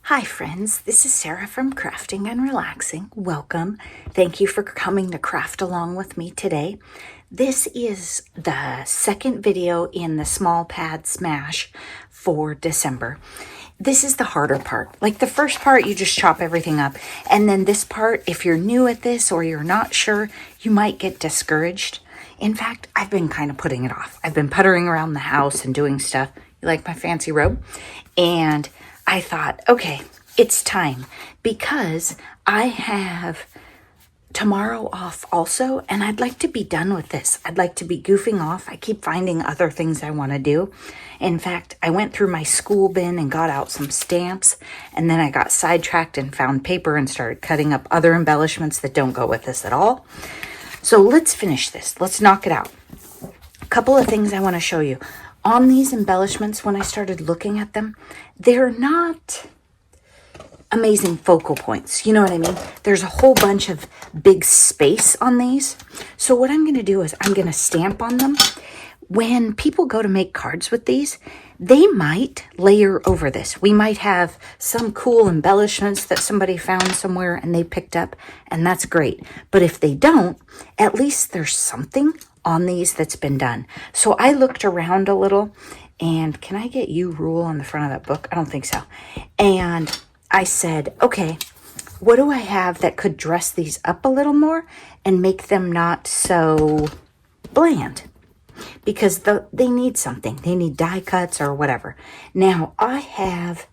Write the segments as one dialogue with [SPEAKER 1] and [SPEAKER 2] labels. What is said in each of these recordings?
[SPEAKER 1] Hi friends, this is Sarah from Crafting and Relaxing. Welcome. Thank you for coming to craft along with me today. This is the second video in the small pad smash for December. This is the harder part. Like the first part, you just chop everything up. And then this part, if you're new at this or you're not sure, you might get discouraged. In fact, I've been kind of putting it off. I've been puttering around the house and doing stuff. You like my fancy robe? And I thought, okay, it's time because I have tomorrow off also, and I'd like to be done with this. I'd like to be goofing off. I keep finding other things I want to do. In fact, I went through my school bin and got out some stamps, and then I got sidetracked and found paper and started cutting up other embellishments that don't go with this at all. So let's finish this. Let's knock it out. A couple of things I want to show you. On these embellishments, when I started looking at them, they're not amazing focal points. You know what I mean? There's a whole bunch of big space on these. So what I'm going to do is I'm going to stamp on them. When people go to make cards with these, they might layer over this. We might have some cool embellishments that somebody found somewhere and they picked up, and that's great. But if they don't, at least there's something on these that's been done. So I looked around a little, and can I get you rule on the front of that book? I don't think so. And I said, okay, what do I have that could dress these up a little more and make them not so bland? Because they need something. They need die cuts or whatever. Now, I have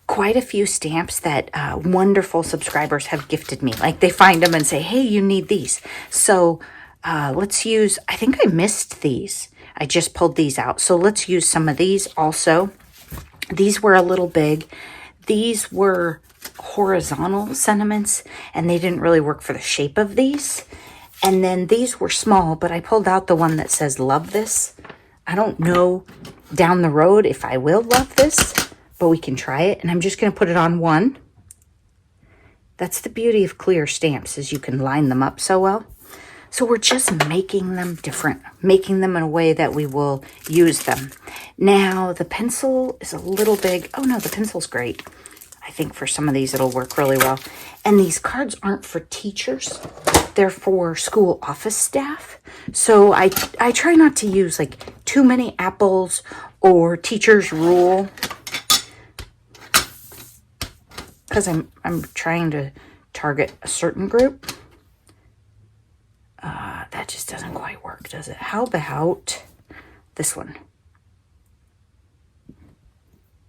[SPEAKER 1] quite a few stamps that wonderful subscribers have gifted me. Like they find them and say, hey, you need these. So let's use, I think I missed these. I just pulled these out. So let's use some of these also. These were a little big. These were horizontal sentiments, and they didn't really work for the shape of these. And then these were small, but I pulled out the one that says love this. I don't know down the road if I will love this, but we can try it. And I'm just going to put it on one. That's the beauty of clear stamps, is you can line them up so well. So we're just making them different, making them in a way that we will use them. Now, the pencil is a little big. Oh, no, the pencil's great. I think for some of these, it'll work really well. And these cards aren't for teachers. They're for school office staff. So I try not to use, like, too many apples or teacher's rule. Because I'm trying to target a certain group. That just doesn't quite work, does it? How about this one?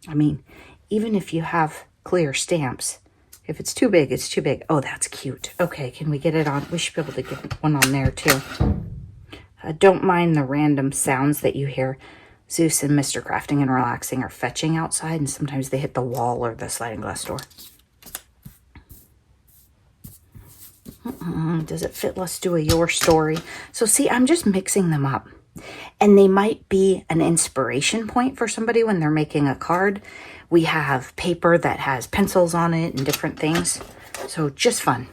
[SPEAKER 1] I mean, even if you have clear stamps, if it's too big, it's too big. Oh, that's cute. Okay, can we get it on? We should be able to get one on there too. Don't mind the random sounds that you hear. Zeus and Mr. Crafting and Relaxing are fetching outside, and sometimes they hit the wall or the sliding glass door. Does it fit? Let's do a your story. So see, I'm just mixing them up. And they might be an inspiration point for somebody when they're making a card. We have paper that has pencils on it and different things. So just fun.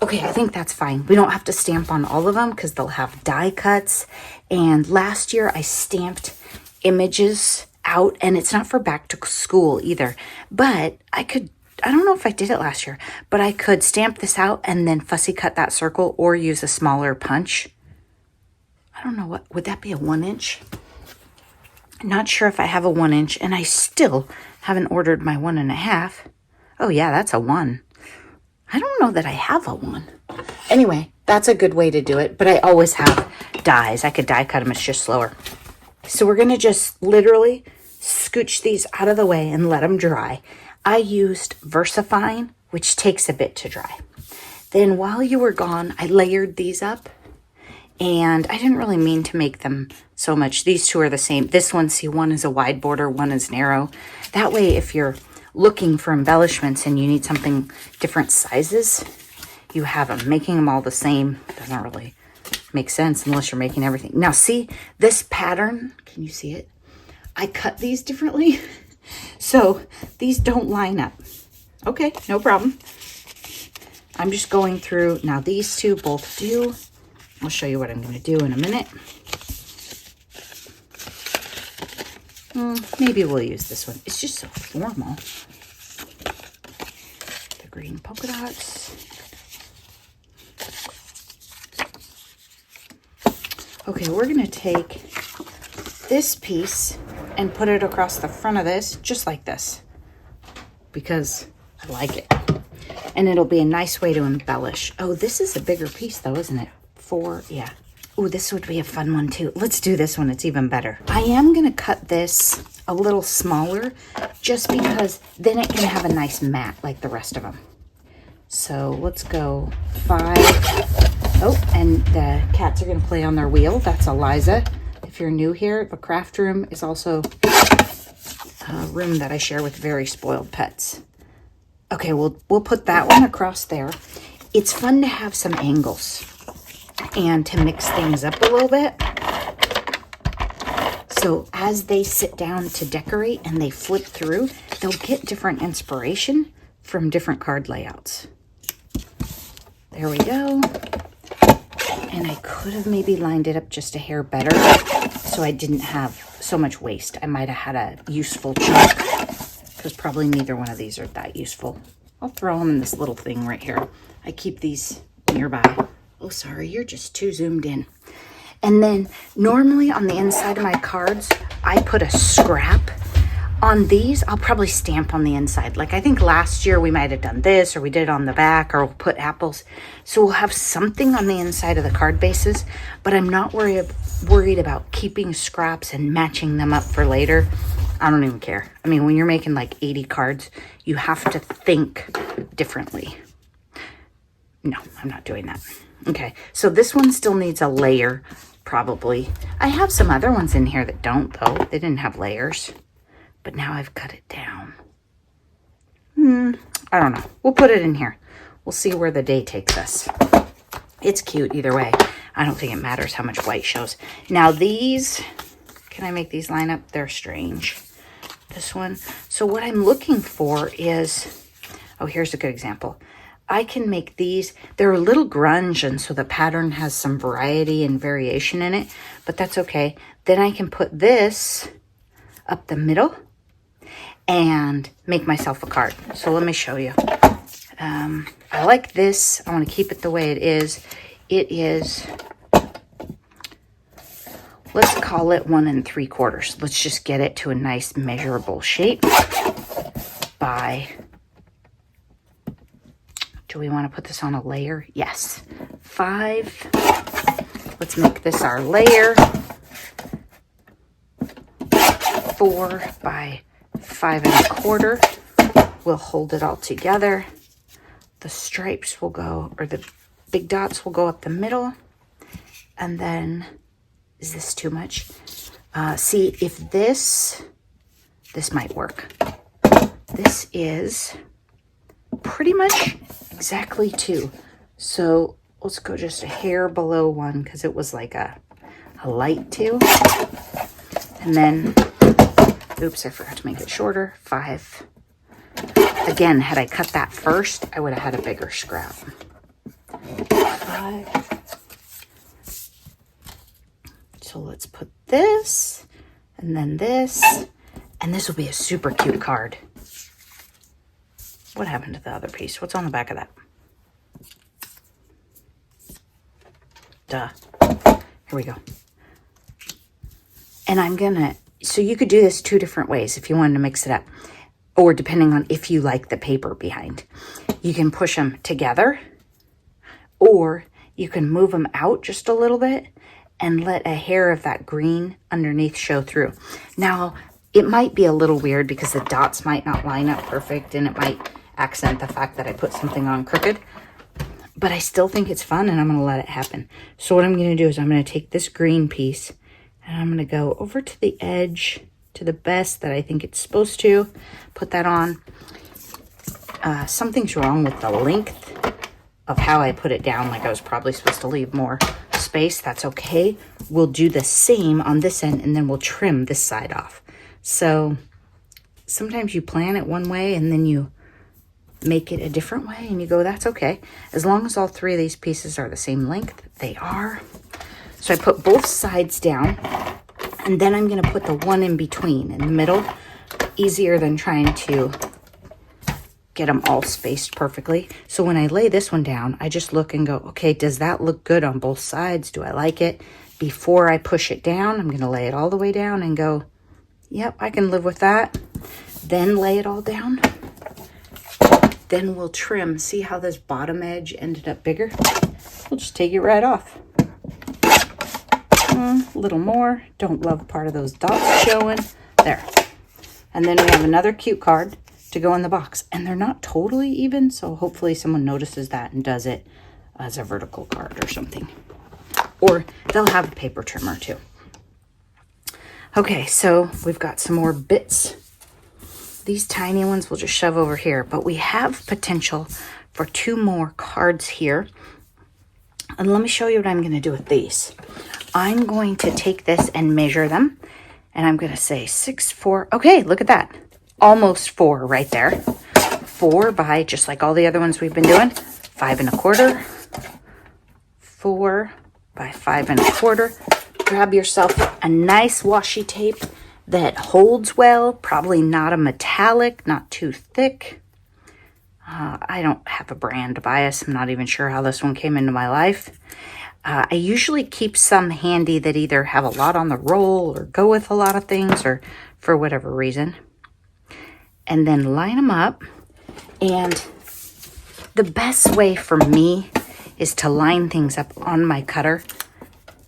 [SPEAKER 1] Okay, I think that's fine. We don't have to stamp on all of them because they'll have die cuts. And last year I stamped images out, and it's not for back to school either. But I don't know if I did it last year, but I could stamp this out and then fussy cut that circle or use a smaller punch. I don't know, would that be a 1-inch? Not sure if I have a 1-inch, and I still haven't ordered my 1.5. Oh yeah, that's a 1. I don't know that I have a 1. Anyway, that's a good way to do it, but I always have dies. I could die cut them, it's just slower. So we're gonna just literally scooch these out of the way and let them dry. I used VersaFine, which takes a bit to dry. Then while you were gone, I layered these up. And I didn't really mean to make them so much. These two are the same. This one, see, one is a wide border, one is narrow. That way, if you're looking for embellishments and you need something different sizes, you have them. Making them all the same doesn't really make sense unless you're making everything. Now, see, this pattern, can you see it? I cut these differently. So these don't line up. Okay, no problem. I'm just going through. Now, these two both do. I'll show you what I'm going to do in a minute. Maybe we'll use this one. It's just so formal. The green polka dots. Okay, we're going to take this piece and put it across the front of this, just like this, because I like it. And it'll be a nice way to embellish. Oh, this is a bigger piece though, isn't it? 4, yeah. Oh, this would be a fun one too. Let's do this one, it's even better. I am gonna cut this a little smaller, just because then it can have a nice mat like the rest of them. So let's go 5. Oh, and the cats are gonna play on their wheel. That's Eliza. If you're new here, the craft room is also a room that I share with very spoiled pets. Okay, we'll put that one across there. It's fun to have some angles and to mix things up a little bit. So as they sit down to decorate and they flip through, they'll get different inspiration from different card layouts. There we go. And I could have maybe lined it up just a hair better so I didn't have so much waste. I might have had a useful chunk, because probably neither one of these are that useful. I'll throw them in this little thing right here. I keep these nearby. Oh, sorry, you're just too zoomed in. And then normally on the inside of my cards, I put a scrap. On these, I'll probably stamp on the inside. Like I think last year we might have done this, or we did it on the back, or we'll put apples. So we'll have something on the inside of the card bases, but I'm not worried about keeping scraps and matching them up for later. I don't even care. I mean, when you're making like 80 cards, you have to think differently. No, I'm not doing that. Okay, so this one still needs a layer, probably. I have some other ones in here that don't, though. They didn't have layers. But now I've cut it down. I don't know. We'll put it in here. We'll see where the day takes us. It's cute either way. I don't think it matters how much white shows. Now these, can I make these line up? They're strange. This one. So what I'm looking for is, oh, here's a good example. I can make these, they're a little grunge, and so the pattern has some variety and variation in it, but that's okay. Then I can put this up the middle and make myself a card. So let me show you. I like this. I want to keep it the way it is. It is, let's call it 1 3/4. Let's just get it to a nice measurable shape by, do we want to put this on a layer? Yes. 5. Let's make this our layer. 4 by 5 1/4. We'll hold it all together. The stripes will go, or the big dots will go up the middle. And then, is this too much? See, if this might work. This is pretty much exactly 2. So let's go just a hair below 1, because it was like a light 2. And then, oops, I forgot to make it shorter. 5. Again, had I cut that first, I would have had a bigger scrap. 5. So let's put this, and then this, and this will be a super cute card. What happened to the other piece? What's on the back of that? Duh. Here we go. And I'm gonna, so you could do this 2 different ways if you wanted to mix it up, or depending on if you like the paper behind. You can push them together, or you can move them out just a little bit and let a hair of that green underneath show through. Now, it might be a little weird because the dots might not line up perfect, and it might accent the fact that I put something on crooked, but I still think it's fun, and I'm gonna let it happen. So what I'm gonna do is I'm gonna take this green piece, and I'm gonna go over to the edge to the best that I think it's supposed to. Put that on. Something's wrong with the length of how I put it down. Like I was probably supposed to leave more space. That's okay. We'll do the same on this end, and then we'll trim this side off. So sometimes you plan it one way and then you make it a different way, and you go, that's okay. As long as all 3 of these pieces are the same length, they are. So I put both sides down, And then I'm going to put the one in between in the middle. Easier than trying to get them all spaced perfectly. So when I lay this one down, I just look and go, okay, does that look good on both sides? Do I like it? Before I push it down, I'm going to lay it all the way down and go, yep, I can live with that. Then lay it all down. Then we'll trim. See how this bottom edge ended up bigger? We'll just take it right off. A little more. Don't love part of those dots showing. There. And then we have another cute card to go in the box. And they're not totally even, so hopefully someone notices that and does it as a vertical card or something. Or they'll have a paper trimmer too. Okay, so we've got some more bits. These tiny ones we'll just shove over here, but we have potential for 2 more cards here. And let me show you what I'm going to do with these. I'm going to take this and measure them. And I'm going to say 6, 4. Okay, look at that. Almost 4 right there. 4 by, just like all the other ones we've been doing, 5 1/4. 4 by 5 1/4. Grab yourself a nice washi tape that holds well. Probably not a metallic, not too thick. I don't have a brand bias. I'm not even sure how this one came into my life. I usually keep some handy that either have a lot on the roll or go with a lot of things or for whatever reason. And then line them up. And the best way for me is to line things up on my cutter,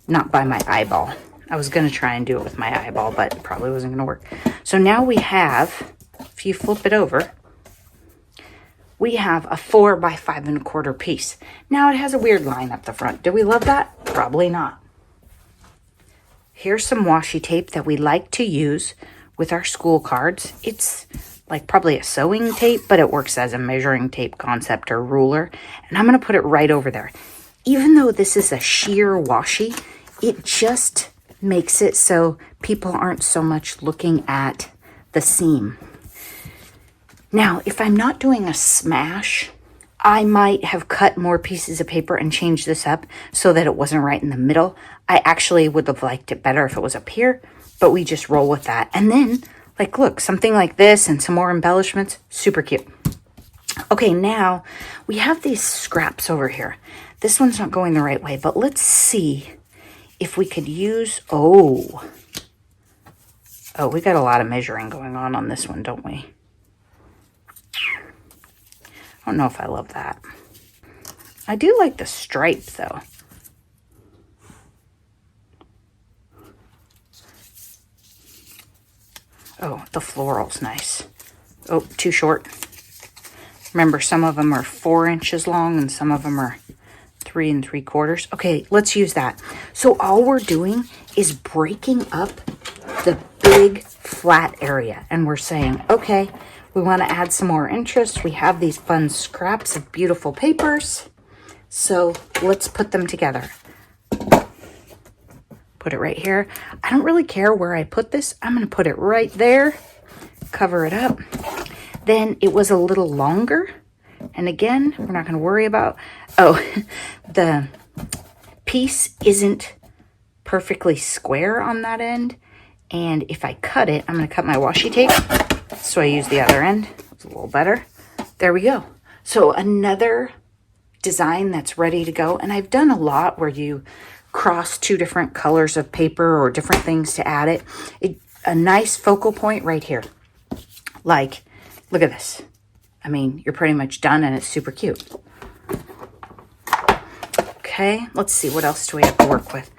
[SPEAKER 1] not by my eyeball. I was going to try and do it with my eyeball, but it probably wasn't going to work. So now we have, if you flip it over, we have a 4 by 5 1/4 piece. Now it has a weird line up the front. Do we love that? Probably not. Here's some washi tape that we like to use with our school cards. It's like probably a sewing tape, but it works as a measuring tape concept or ruler. And I'm going to put it right over there. Even though this is a sheer washi, it just makes it so people aren't so much looking at the seam. Now, if I'm not doing a smash, I might have cut more pieces of paper and changed this up so that it wasn't right in the middle. I actually would have liked it better if it was up here, but we just roll with that. And then, like, look, something like this and some more embellishments, super cute. Okay, now we have these scraps over here. This one's not going the right way, but let's see if we could use, oh, we got a lot of measuring going on this one, don't we? I don't know if I love that. I do like the stripe, though. Oh, the floral's nice. Oh, too short. Remember, some of them are 4 inches long and some of them are 3 3/4. Okay, let's use that. So all we're doing is breaking up the big flat area. And we're saying, okay, we want to add some more interest. We have these fun scraps of beautiful papers. So let's put them together. Put it right here. I don't really care where I put this. I'm going to put it right there. Cover it up. Then it was a little longer. And again, we're not going to worry about, the piece isn't perfectly square on that end. And if I cut it, I'm going to cut my washi tape. So I use the other end. It's a little better. There we go. So another design that's ready to go. And I've done a lot where you cross 2 different colors of paper or different things to add it. A nice focal point right here. Like, look at this. I mean, you're pretty much done and it's super cute. Okay, let's see. What else do we have to work with?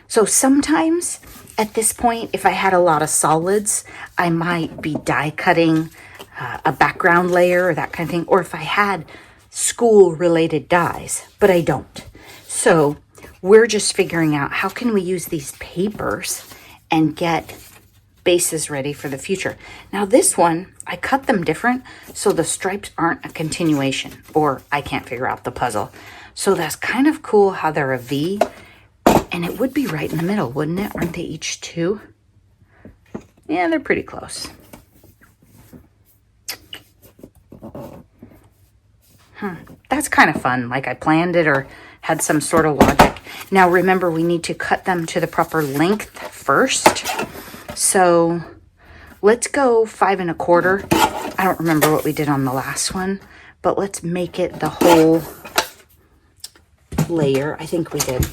[SPEAKER 1] So sometimes at this point, if I had a lot of solids, I might be die cutting a background layer or that kind of thing. Or if I had school related dies, but I don't. So we're just figuring out how can we use these papers and get bases ready for the future. Now this one, I cut them different so the stripes aren't a continuation, or I can't figure out the puzzle. So that's kind of cool how they're a V, and it would be right in the middle, wouldn't it? Aren't they each 2? Yeah, they're pretty close. That's kind of fun, like I planned it or had some sort of logic. Now remember, we need to cut them to the proper length first. So let's go 5 1/4. I don't remember what we did on the last one, but let's make it the whole layer. I think we did.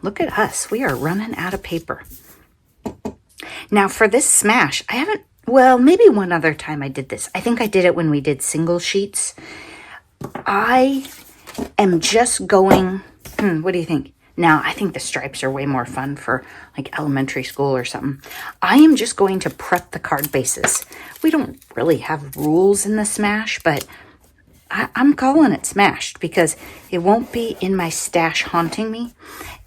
[SPEAKER 1] Look at us. We are running out of paper. Now for this smash, I haven't, well, maybe one other time I did this. I think I did it when we did single sheets. I am just going, what do you think? Now, I think the stripes are way more fun for like elementary school or something. I am just going to prep the card bases. We don't really have rules in the smash, but I'm calling it smashed because it won't be in my stash haunting me.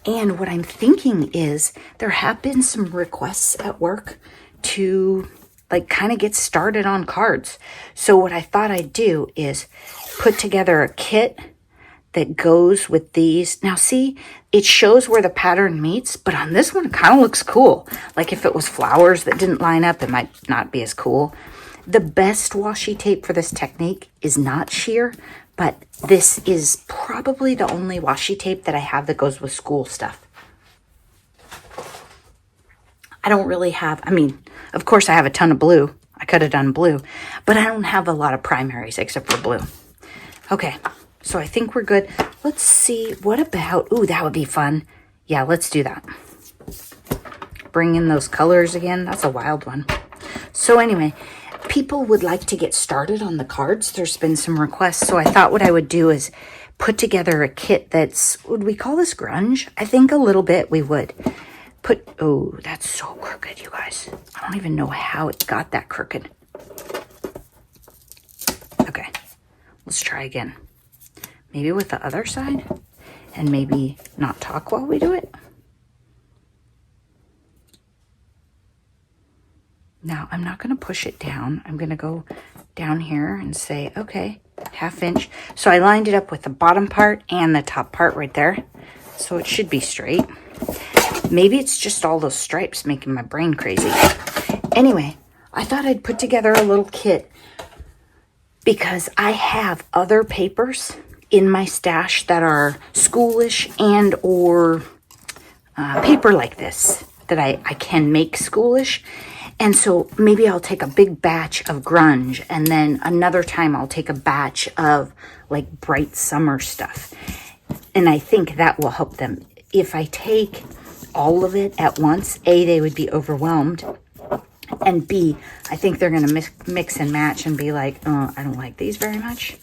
[SPEAKER 1] And what I'm thinking is there have been some requests at work to like kind of get started on cards. So what I thought I'd do is put together a kit that goes with these. Now see, it shows where the pattern meets, but on this one it kind of looks cool. Like if it was flowers that didn't line up, it might not be as cool. The best washi tape for this technique is not sheer, but this is probably the only washi tape that I have that goes with school stuff. I don't really have, I mean, of course I have a ton of blue. I could have done blue, but I don't have a lot of primaries except for blue. Okay, so I think we're good. Let's see, what about, ooh, that would be fun. Yeah, let's do that. Bring in those colors again. That's a wild one. So anyway, people would like to get started on the cards. There's been some requests, so I thought what I would do is put together a kit that's, would we call this grunge? I think a little bit we would. Oh, that's so crooked, you guys. I don't even know how it got that crooked. Okay, let's try again. Maybe with the other side, and maybe not talk while we do it. Now, I'm not going to push it down. I'm going to go down here and say, okay, 1/2 inch. So I lined it up with the bottom part and the top part right there. So it should be straight. Maybe it's just all those stripes making my brain crazy. Anyway, I thought I'd put together a little kit because I have other papers in my stash that are schoolish and or paper like this that I can make schoolish. And so maybe I'll take a big batch of grunge and then another time I'll take a batch of like bright summer stuff. And I think that will help them. If I take all of it at once, A, they would be overwhelmed. And B, I think they're going to mix and match and be like, oh, I don't like these very much.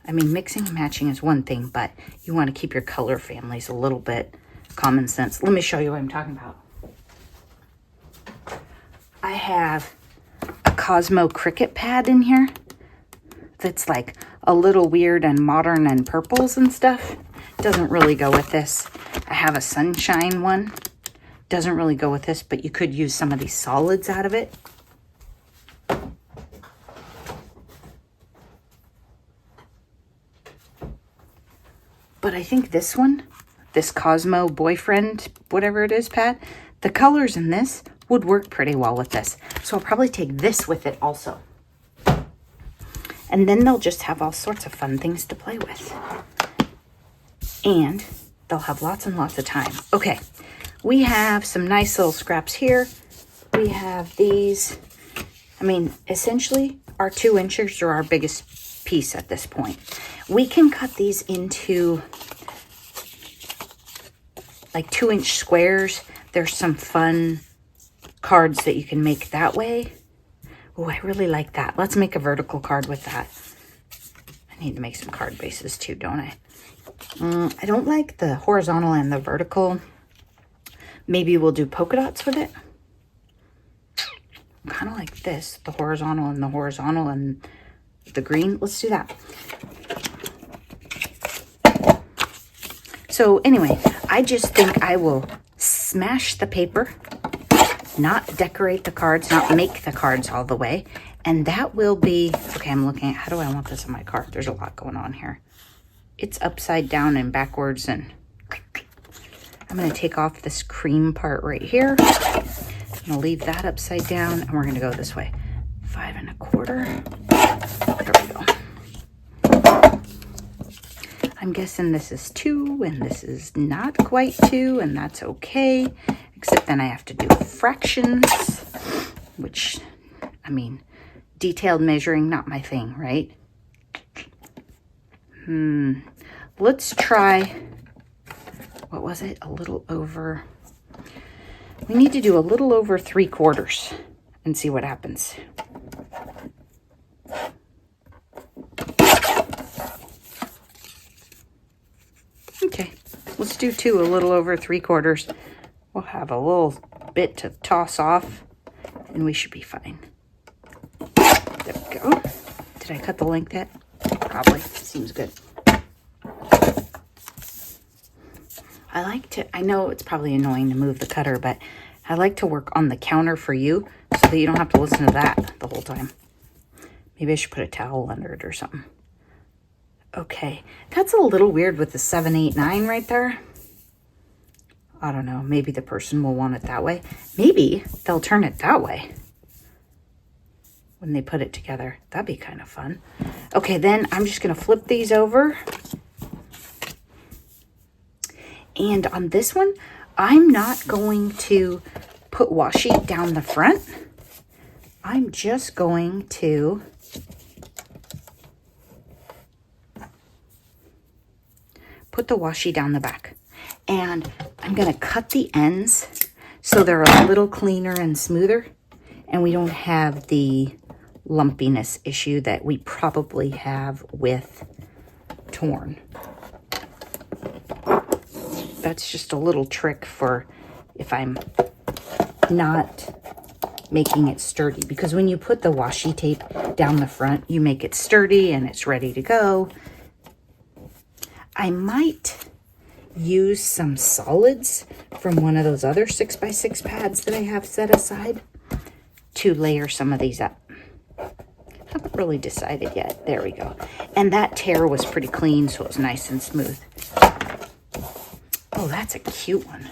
[SPEAKER 1] I mean, mixing and matching is one thing, but you want to keep your color families a little bit common sense. Let me show you what I'm talking about. I have a Cosmo Cricut pad in here that's like a little weird and modern and purples and stuff. Doesn't really go with this. I have a sunshine one. Doesn't really go with this, but you could use some of these solids out of it. But I think this one, this Cosmo Boyfriend, whatever it is, pad, the colors in this would work pretty well with this. So I'll probably take this with it also. And then they'll just have all sorts of fun things to play with. And they'll have lots and lots of time. Okay, we have some nice little scraps here. We have these. I mean, essentially, our 2 inches are our biggest piece at this point. We can cut these into like 2-inch squares. There's some fun cards that you can make that way. Oh, I really like that. Let's make a vertical card with that. I need to make some card bases too, don't I? I don't like the horizontal and the vertical. Maybe we'll do polka dots with it. Kind of like this, the horizontal and the green. Let's do that. So anyway, I just think I will smash the paper, not decorate the cards, not make the cards all the way. And that will be, okay, I'm looking at, how do I want this on my card? There's a lot going on here. It's upside down and backwards, and I'm going to take off this cream part right here. I'm going to leave that upside down, and we're going to go this way. 5 1/4. There we go. I'm guessing this is 2 and this is not quite 2, and that's okay. Except then I have to do fractions, which, I mean, detailed measuring, not my thing, right? Let's try, what was it? A little over, we need to do a little over 3/4 and see what happens. Okay, let's do 2, a little over 3/4. We'll have a little bit to toss off and we should be fine. There we go. Did I cut the length yet? Probably. Seems good. I like to, I know it's probably annoying to move the cutter, but I like to work on the counter for you so that you don't have to listen to that the whole time. Maybe I should put a towel under it or something. Okay, that's a little weird with the 7, 8, 9 right there. I don't know, maybe the person will want it that way. Maybe they'll turn it that way when they put it together. That'd be kind of fun. Okay, then I'm just gonna flip these over. And on this one, I'm not going to put washi down the front. I'm just going to put the washi down the back. And I'm going to cut the ends so they're a little cleaner and smoother. And we don't have the lumpiness issue that we probably have with torn. That's just a little trick for if I'm not making it sturdy, because when you put the washi tape down the front, you make it sturdy and it's ready to go. I might use some solids from one of those other 6x6 pads that I have set aside to layer some of these up. Haven't really decided yet. There we go. And that tear was pretty clean, so it was nice and smooth. Oh, that's a cute one.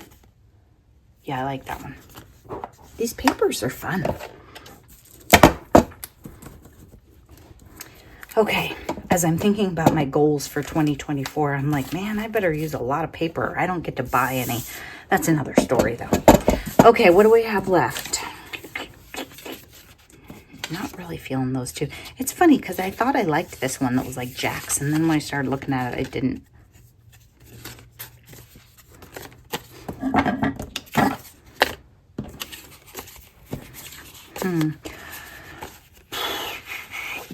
[SPEAKER 1] Yeah, I like that one. These papers are fun. Okay, as I'm thinking about my goals for 2024, I'm like, man, I better use a lot of paper. I don't get to buy any. That's another story, though. Okay, what do we have left? Not really feeling those two. It's funny, because I thought I liked this one that was like Jack's, and then when I started looking at it, I didn't.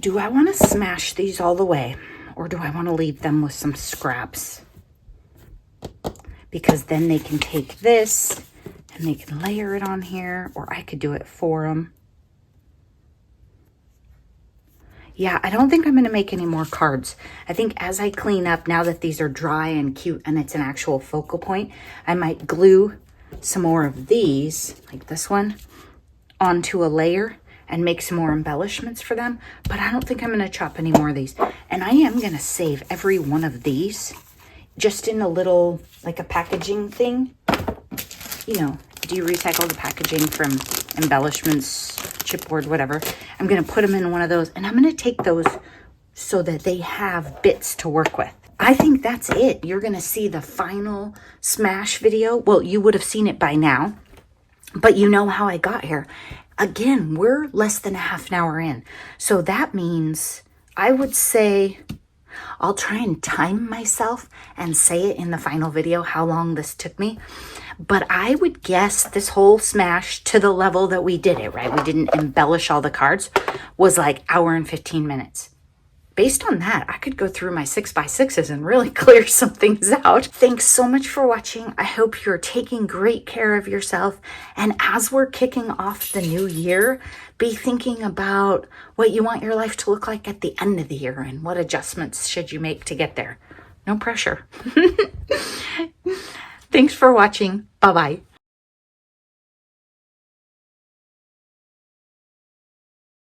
[SPEAKER 1] Do I want to smash these all the way, or do I want to leave them with some scraps? Because then they can take this and they can layer it on here, or I could do it for them. Yeah, I don't think I'm going to make any more cards. I think as I clean up, now that these are dry and cute and it's an actual focal point, I might glue some more of these, like this one, onto a layer and make some more embellishments for them. But I don't think I'm going to chop any more of these. And I am going to save every one of these just in a little, like a packaging thing. You know, do you recycle the packaging from embellishments, chipboard, whatever? I'm going to put them in one of those, and I'm going to take those so that they have bits to work with. I think that's it. You're going to see the final smash video. Well, you would have seen it by now, but you know how I got here. Again, we're less than a half an hour in. So that means I would say, I'll try and time myself and say it in the final video how long this took me. But I would guess this whole smash to the level that we did it, right? We didn't embellish all the cards, was like hour and 15 minutes. Based on that, I could go through my 6x6s and really clear some things out. Thanks so much for watching. I hope you're taking great care of yourself. And as we're kicking off the new year, be thinking about what you want your life to look like at the end of the year and what adjustments should you make to get there. No pressure. Thanks for watching. Bye-bye.